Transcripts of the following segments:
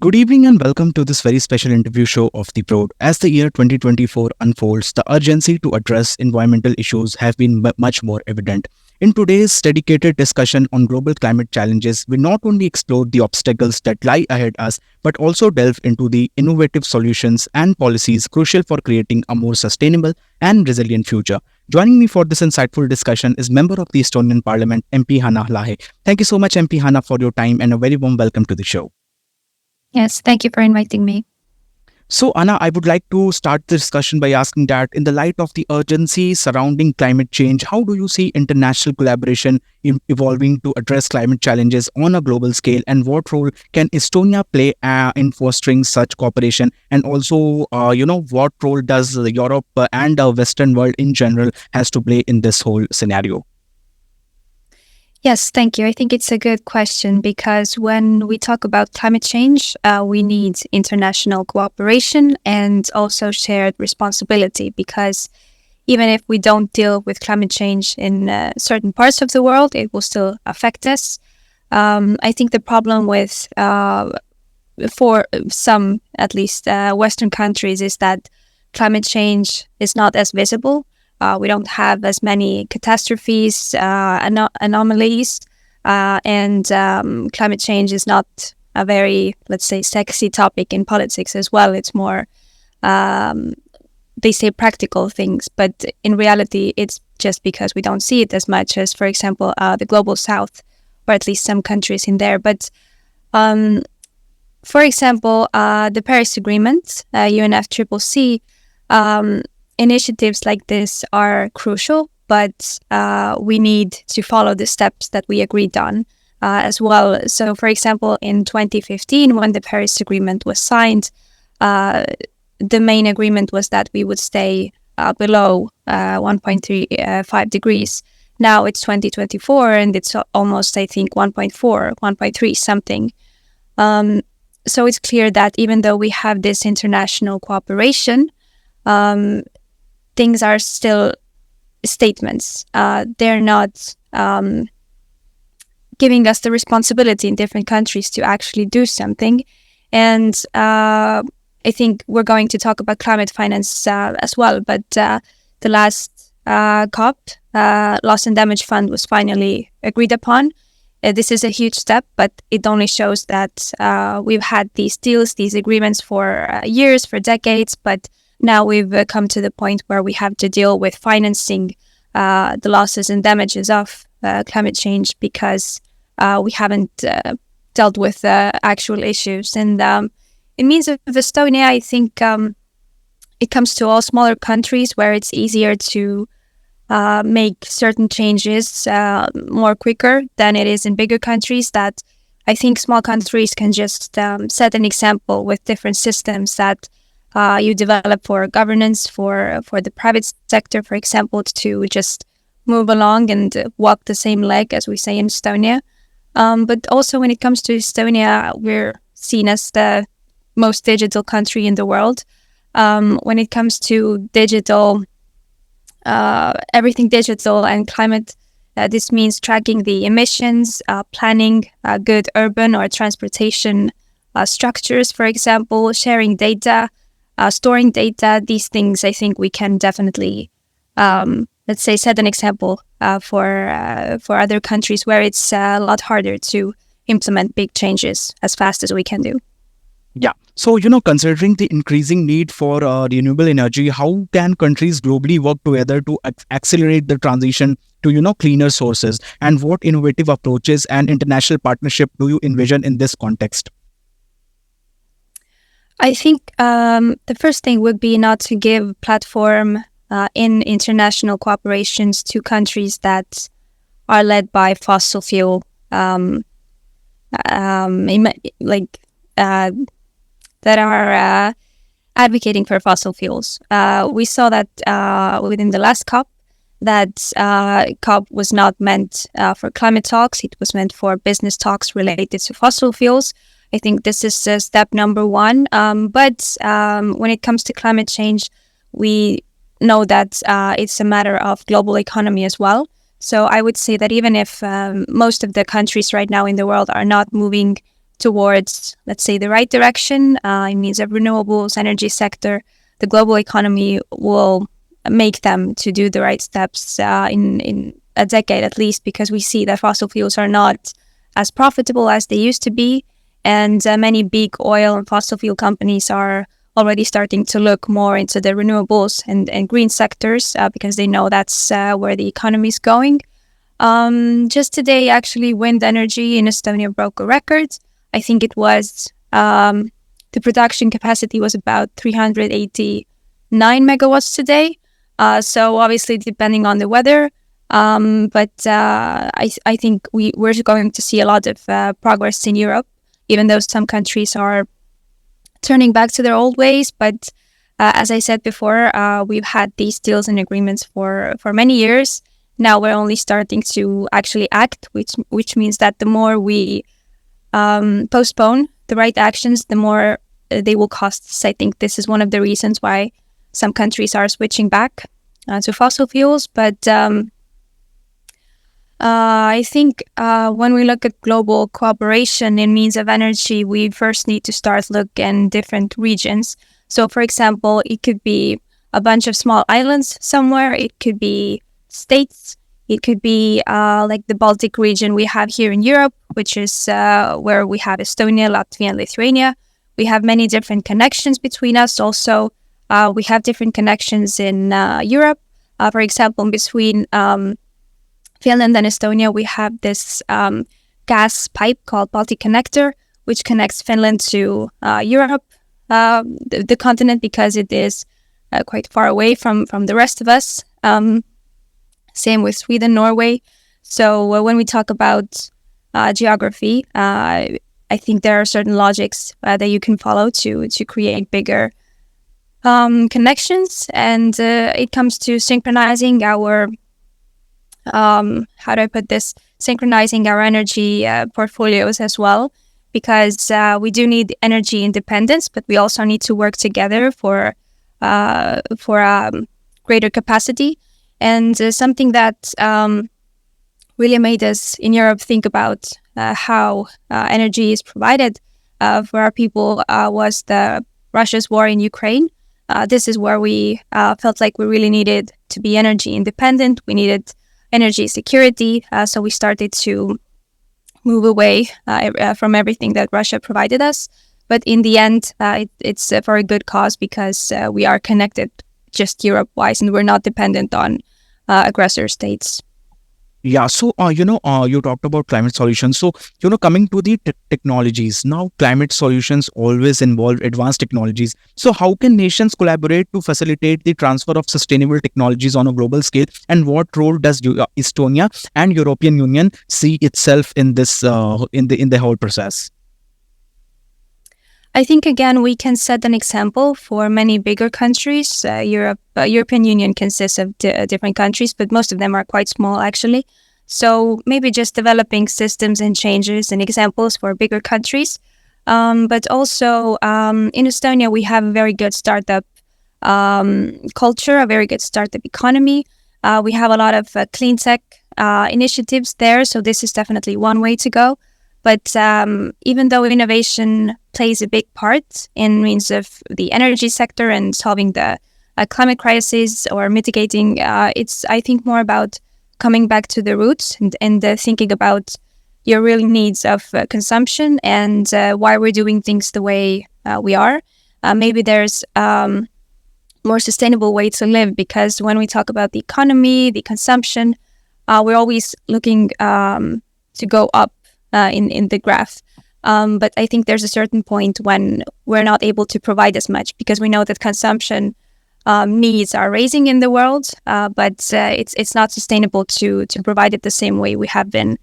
Good evening and welcome to this very special interview show of the Prode. As the year 2024 unfolds, the urgency to address environmental issues have been much more evident. In today's dedicated discussion on global climate challenges, we not only explore the obstacles that lie ahead us, but also delve into the innovative solutions and policies crucial for creating a more sustainable and resilient future. Joining me for this insightful discussion is member of the Estonian Parliament, MP Hanah Lahe. Thank you so much, MP Hanah, for your time and a very warm welcome to the show. Yes, thank you for inviting me. So, Anna, I would like to start the discussion by asking that in the light of the urgency surrounding climate change, how do you see international collaboration evolving to address climate challenges on a global scale? And what role can Estonia play in fostering such cooperation? And also, what role does Europe and the Western world in general has to play in this whole scenario? Yes, thank you. I think it's a good question because when we talk about climate change, we need international cooperation and also shared responsibility because even if we don't deal with climate change in certain parts of the world, it will still affect us. I think the problem with, for some at least, Western countries is that climate change is not as visible. We don't have as many catastrophes, anomalies, and climate change is not a very, let's say, sexy topic in politics as well. It's more, they say practical things, but in reality, it's just because we don't see it as much as, for example, the Global South, or at least some countries in there. But for example, the Paris Agreement, UNFCCC, initiatives like this are crucial, but we need to follow the steps that we agreed on as well. So, for example, in 2015, when the Paris Agreement was signed, the main agreement was that we would stay below 1.35 degrees. Now it's 2024 and it's almost, I think, 1.4, 1.3 something. So it's clear that even though we have this international cooperation, things are still statements. They're not giving us the responsibility in different countries to actually do something. And I think we're going to talk about climate finance as well. But the last COP, Loss and Damage Fund, was finally agreed upon. This is a huge step, but it only shows that we've had these deals, these agreements for years, for decades, but now we've come to the point where we have to deal with financing the losses and damages of climate change because we haven't dealt with actual issues. And in means of Estonia, I think it comes to all smaller countries where it's easier to make certain changes more quicker than it is in bigger countries. That I think small countries can just set an example with different systems that you develop for governance, for the private sector, for example, to just move along and walk the same leg, as we say in Estonia. But also when it comes to Estonia, we're seen as the most digital country in the world. When it comes to digital, everything digital and climate, this means tracking the emissions, planning good urban or transportation structures, for example, sharing data, storing data. These things, I think we can definitely, let's say, set an example for other countries where it's a lot harder to implement big changes as fast as we can do. Yeah. So, considering the increasing need for renewable energy, how can countries globally work together to accelerate the transition to, cleaner sources? And what innovative approaches and international partnership do you envision in this context? I think the first thing would be not to give platform in international cooperations to countries that are led by fossil fuel, that are advocating for fossil fuels. We saw that within the last COP, that COP was not meant for climate talks. It was meant for business talks related to fossil fuels. I think this is step number one. But when it comes to climate change, we know that it's a matter of global economy as well. So I would say that even if most of the countries right now in the world are not moving towards, let's say, the right direction, in means of renewables, energy sector, the global economy will make them to do the right steps in a decade at least, because we see that fossil fuels are not as profitable as they used to be. And many big oil and fossil fuel companies are already starting to look more into the renewables and green sectors because they know that's where the economy is going. Just today, actually, wind energy in Estonia broke a record. I think it was the production capacity was about 389 megawatts today. So obviously, depending on the weather, but I think we're going to see a lot of progress in Europe, even though some countries are turning back to their old ways. But as I said before, we've had these deals and agreements for many years. Now we're only starting to actually act, which means that the more we postpone the right actions, the more they will cost us. I think this is one of the reasons why some countries are switching back to fossil fuels. But I think when we look at global cooperation in means of energy, we first need to start looking in different regions. So, for example, it could be a bunch of small islands somewhere. It could be states. It could be like the Baltic region we have here in Europe, which is where we have Estonia, Latvia, and Lithuania. We have many different connections between us. Also, we have different connections in Europe. For example, between Finland and Estonia, we have this gas pipe called Baltic Connector, which connects Finland to Europe, the continent, because it is quite far away from the rest of us. Same with Sweden, Norway. So when we talk about geography, I think there are certain logics that you can follow to create bigger connections. And it comes to synchronizing our how do I put this? Synchronizing our energy portfolios as well, because we do need energy independence, but we also need to work together for greater capacity. And something that really made us in Europe think about how energy is provided for our people was the Russia's war in Ukraine. This is where we felt like we really needed to be energy independent. We needed energy security. So we started to move away from everything that Russia provided us. But in the end, it's for a good cause, because we are connected just Europe-wise, and we're not dependent on aggressor states. Yeah, so you talked about climate solutions. So coming to the technologies now, climate solutions always involve advanced technologies. So how can nations collaborate to facilitate the transfer of sustainable technologies on a global scale? And what role does Estonia and European Union see itself in this in the whole process? I think, again, we can set an example for many bigger countries. European Union consists of different countries, but most of them are quite small, actually. So maybe just developing systems and changes and examples for bigger countries. But also in Estonia, we have a very good startup culture, a very good startup economy. We have a lot of clean tech initiatives there. So this is definitely one way to go. But even though innovation plays a big part in means of the energy sector and solving the climate crisis or mitigating, it's, I think, more about coming back to the roots and thinking about your real needs of consumption and why we're doing things the way we are. Maybe there's more sustainable way to live, because when we talk about the economy, the consumption, we're always looking to go up in the graph. But I think there's a certain point when we're not able to provide as much, because we know that consumption needs are raising in the world, but it's not sustainable to provide it the same way we have been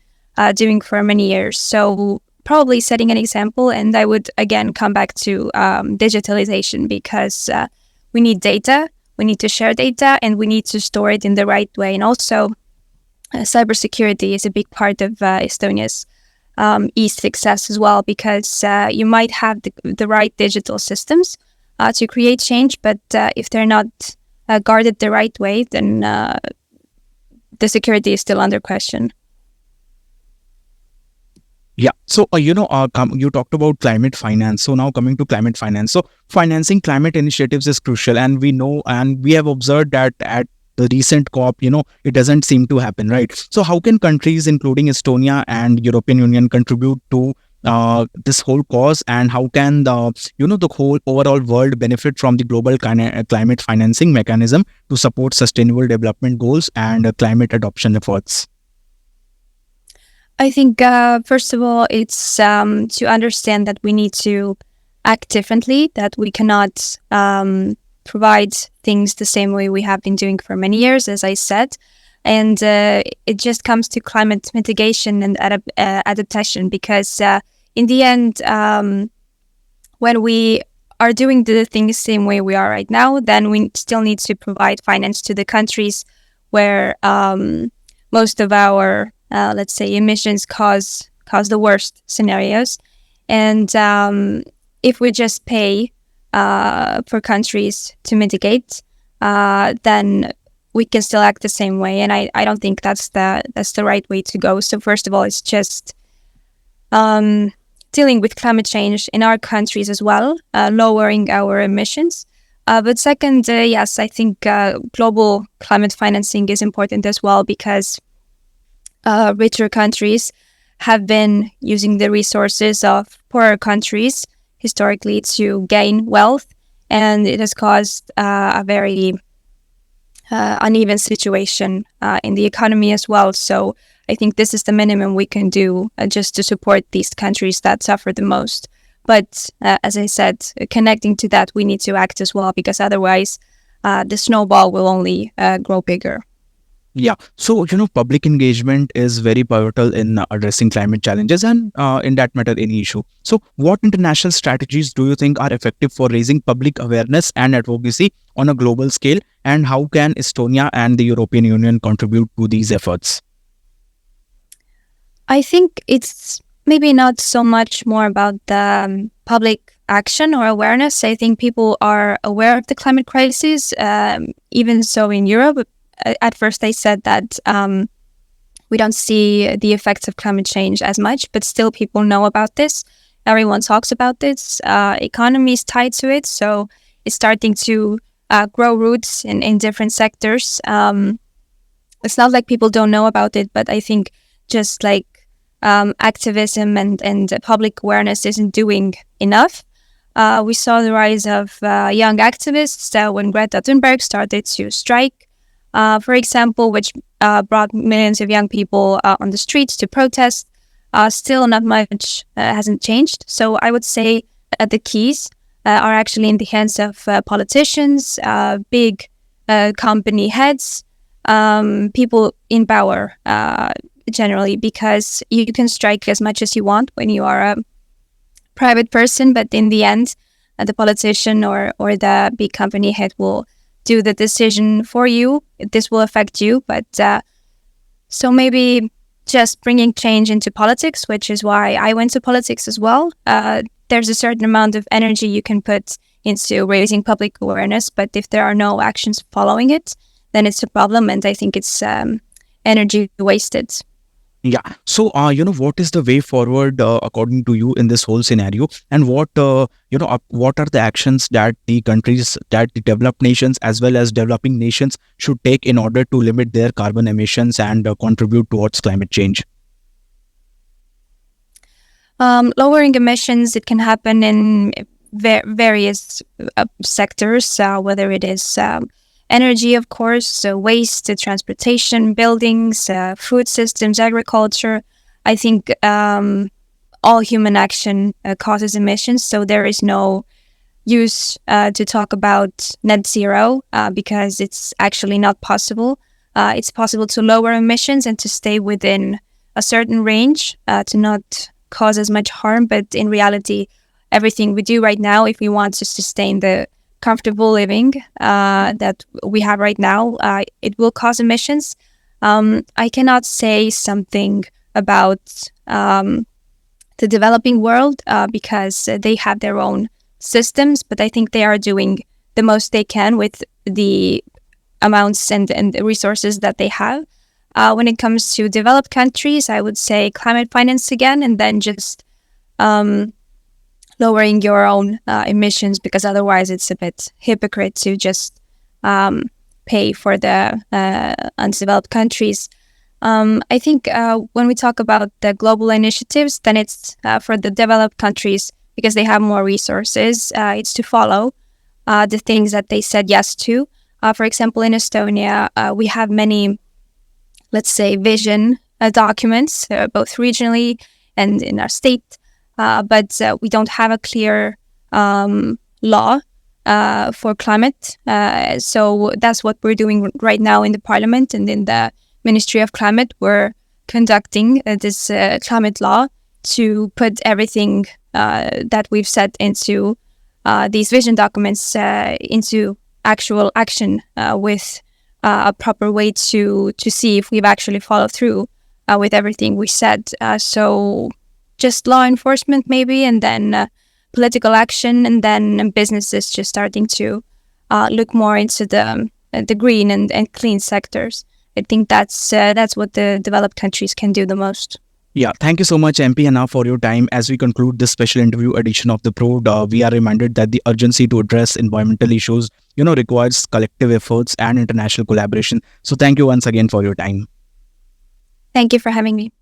doing for many years. So probably setting an example, and I would again come back to digitalization, because we need data, we need to share data, and we need to store it in the right way. And also cybersecurity is a big part of Estonia's success as well, because you might have the right digital systems to create change, but if they're not guarded the right way, then the security is still under question. Yeah. So, you talked about climate finance. So now coming to climate finance. So financing climate initiatives is crucial. And we know, and we have observed that at the recent COP, it doesn't seem to happen, right? So how can countries, including Estonia and European Union, contribute to this whole cause? And how can the whole overall world benefit from the global climate financing mechanism to support sustainable development goals and climate adoption efforts? I think, first of all, it's to understand that we need to act differently, that we cannot provide things the same way we have been doing for many years, as I said. And it just comes to climate mitigation and adaptation, because in the end, when we are doing the things the same way we are right now, then we still need to provide finance to the countries where most of our let's say emissions cause the worst scenarios. And if we just pay for countries to mitigate, then we can still act the same way. And I don't think that's the right way to go. So first of all, it's just dealing with climate change in our countries as well, lowering our emissions. But second, yes, I think global climate financing is important as well, because richer countries have been using the resources of poorer countries historically to gain wealth, and it has caused a very uneven situation in the economy as well. So I think this is the minimum we can do just to support these countries that suffer the most. But as I said, connecting to that, we need to act as well, because otherwise the snowball will only grow bigger. Yeah. So, public engagement is very pivotal in addressing climate challenges and, in that matter, any issue. So, what international strategies do you think are effective for raising public awareness and advocacy on a global scale? And how can Estonia and the European Union contribute to these efforts? I think it's maybe not so much more about the public action or awareness. I think people are aware of the climate crisis, even so in Europe. At first, I said that we don't see the effects of climate change as much, but still people know about this. Everyone talks about this. Economy is tied to it, so it's starting to grow roots in different sectors. It's not like people don't know about it, but I think just like activism and public awareness isn't doing enough. We saw the rise of young activists when Greta Thunberg started to strike, for example, which brought millions of young people on the streets to protest. Still, not much hasn't changed. So I would say the keys are actually in the hands of politicians, big company heads, people in power generally, because you can strike as much as you want when you are a private person, but in the end, the politician or the big company head will do the decision for you. This will affect you, but so maybe just bringing change into politics, which is why I went to politics as well. There's a certain amount of energy you can put into raising public awareness, but if there are no actions following it, then it's a problem, and I think it's energy wasted. Yeah. So, what is the way forward according to you in this whole scenario, and what what are the actions that the countries, that the developed nations as well as developing nations should take in order to limit their carbon emissions and contribute towards climate change? Lowering emissions, it can happen in various sectors, whether it is energy, of course, waste, transportation, buildings, food systems, agriculture. I think all human action causes emissions, so there is no use to talk about net zero because it's actually not possible. It's possible to lower emissions and to stay within a certain range to not cause as much harm, but in reality, everything we do right now, if we want to sustain the comfortable living that we have right now, it will cause emissions. I cannot say something about the developing world because they have their own systems, but I think they are doing the most they can with the amounts and the resources that they have. When it comes to developed countries, I would say climate finance again, and then just lowering your own emissions, because otherwise it's a bit hypocrite to just pay for the undeveloped countries. I think when we talk about the global initiatives, then it's for the developed countries because they have more resources. It's to follow the things that they said yes to. For example, in Estonia, we have many, let's say, vision documents, both regionally and in our state, but we don't have a clear law for climate. So that's what we're doing right now in the Parliament and in the Ministry of Climate. We're conducting this climate law to put everything that we've set into these vision documents into actual action with a proper way to see if we've actually followed through with everything we said. So just law enforcement maybe, and then political action, and then businesses just starting to look more into the green and clean sectors. I think that's what the developed countries can do the most. Yeah, thank you so much, MP Hanah, for your time. As we conclude this special interview edition of the Prode, we are reminded that the urgency to address environmental issues, requires collective efforts and international collaboration. So thank you once again for your time. Thank you for having me.